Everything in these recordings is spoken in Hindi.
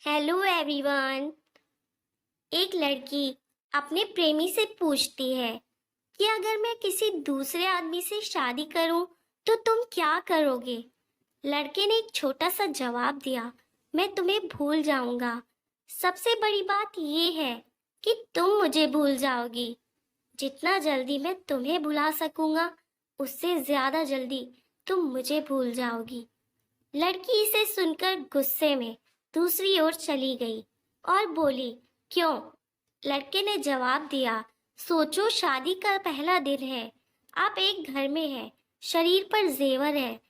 Hello everyone. एक लड़की अपने प्रेमी से पूछती है कि अगर मैं किसी दूसरे आदमी से शादी करूं तो तुम क्या करोगे। लड़के ने एक छोटा सा जवाब दिया, मैं तुम्हें भूल जाऊंगा। सबसे बड़ी बात ये है कि तुम मुझे भूल जाओगी। जितना जल्दी मैं तुम्हें भुला सकूंगा उससे ज्यादा जल्दी तुम मुझे भूल जाओगी। लड़की इसे सुनकर गुस्से में दूसरी ओर चली गई और बोली, क्यों? लड़के ने जवाब दिया, सोचो, शादी का पहला दिन है। आप एक घर में हैं, शरीर पर जेवर है,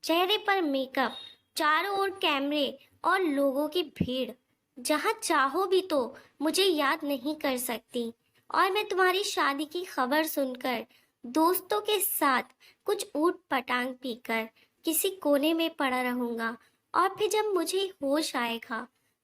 चेहरे पर मेकअप, चारों ओर कैमरे और लोगों की भीड़। जहां चाहो भी तो मुझे याद नहीं कर सकती। और मैं तुम्हारी शादी की खबर सुनकर दोस्तों के साथ कुछ ऊट पटांग पीकर किसी कोने में पड़ा रहूंगा। और फिर जब मुझे होश आएगा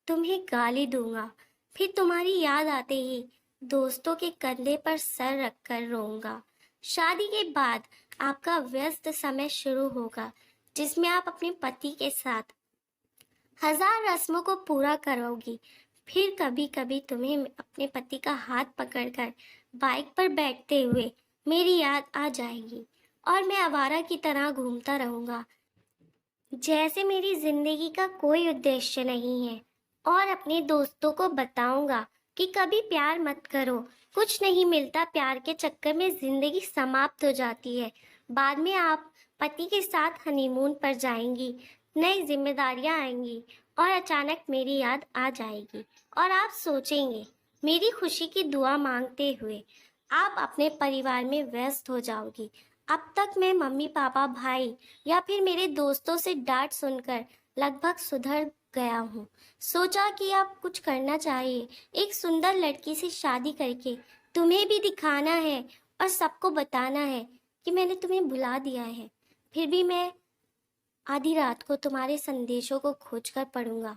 तुम्हें गाली दूंगा। फिर तुम्हारी याद आते ही दोस्तों के कंधे पर सर रखकर रोऊंगा। शादी के बाद आपका व्यस्त समय शुरू होगा जिसमें आप अपने पति के साथ हजार रस्मों को पूरा करोगी। फिर कभी कभी तुम्हें अपने पति का हाथ पकड़कर बाइक पर बैठते हुए मेरी याद आ जाएगी और मैं आवारा की तरह घूमता रहूंगा जैसे मेरी जिंदगी का कोई उद्देश्य नहीं है। और अपने दोस्तों को बताऊंगा कि कभी प्यार मत करो, कुछ नहीं मिलता, प्यार के चक्कर में जिंदगी समाप्त हो जाती है। बाद में आप पति के साथ हनीमून पर जाएंगी, नई जिम्मेदारियां आएंगी और अचानक मेरी याद आ जाएगी और आप सोचेंगे मेरी खुशी की दुआ मांगते हुए आप अपने परिवार में व्यस्त हो जाओगी। अब तक मैं मम्मी पापा भाई या फिर मेरे दोस्तों से डांट सुनकर लगभग सुधर गया हूँ। सोचा कि अब कुछ करना चाहिए, एक सुंदर लड़की से शादी करके तुम्हें भी दिखाना है और सबको बताना है कि मैंने तुम्हें भुला दिया है। फिर भी मैं आधी रात को तुम्हारे संदेशों को खोजकर पढ़ूंगा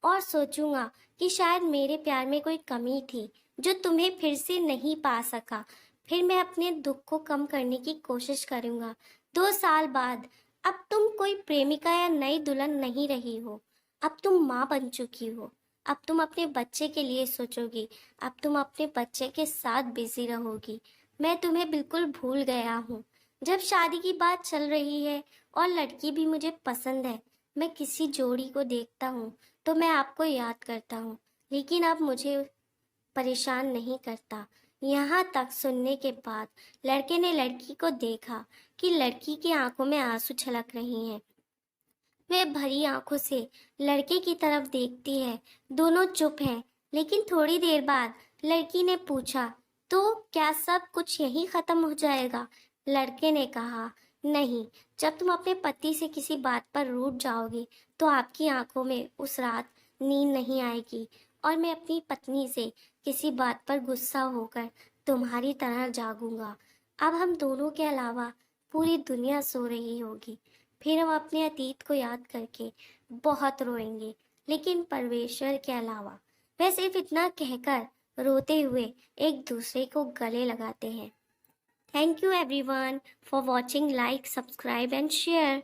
और सोचूंगा कि शायद मेरे प्यार में कोई कमी थी जो तुम्हें फिर से नहीं पा सका। फिर मैं अपने दुख को कम करने की कोशिश करूंगा। 2 साल बाद अब तुम कोई प्रेमिका या नई दुल्हन नहीं रही हो, अब तुम माँ बन चुकी हो। अब तुम अपने बच्चे के लिए सोचोगी, अब तुम अपने बच्चे के साथ बिजी रहोगी। मैं तुम्हें बिल्कुल भूल गया हूँ। जब शादी की बात चल रही है और लड़की भी मुझे पसंद है, मैं किसी जोड़ी को देखता हूँ तो मैं आपको याद करता हूँ, लेकिन अब मुझे परेशान नहीं करता। यहाँ तक सुनने के बाद लड़के ने लड़की को देखा कि लड़की की आंखों में आंसू छलक रही हैं। वह भरी आंखों से लड़के की तरफ देखती है। दोनों चुप हैं, लेकिन थोड़ी देर बाद लड़की ने पूछा, तो क्या सब कुछ यहीं खत्म हो जाएगा? लड़के ने कहा, नहीं, जब तुम अपने पति से किसी बात पर रूठ जाओगी तो आपकी आंखों में उस रात नींद नहीं आएगी और मैं अपनी पत्नी से किसी बात पर गुस्सा होकर तुम्हारी तरह जागूंगा। अब हम दोनों के अलावा पूरी दुनिया सो रही होगी। फिर हम अपने अतीत को याद करके बहुत रोएंगे, लेकिन परमेश्वर के अलावा। वह सिर्फ इतना कहकर रोते हुए एक दूसरे को गले लगाते हैं। Thank you everyone for watching, like, subscribe and share.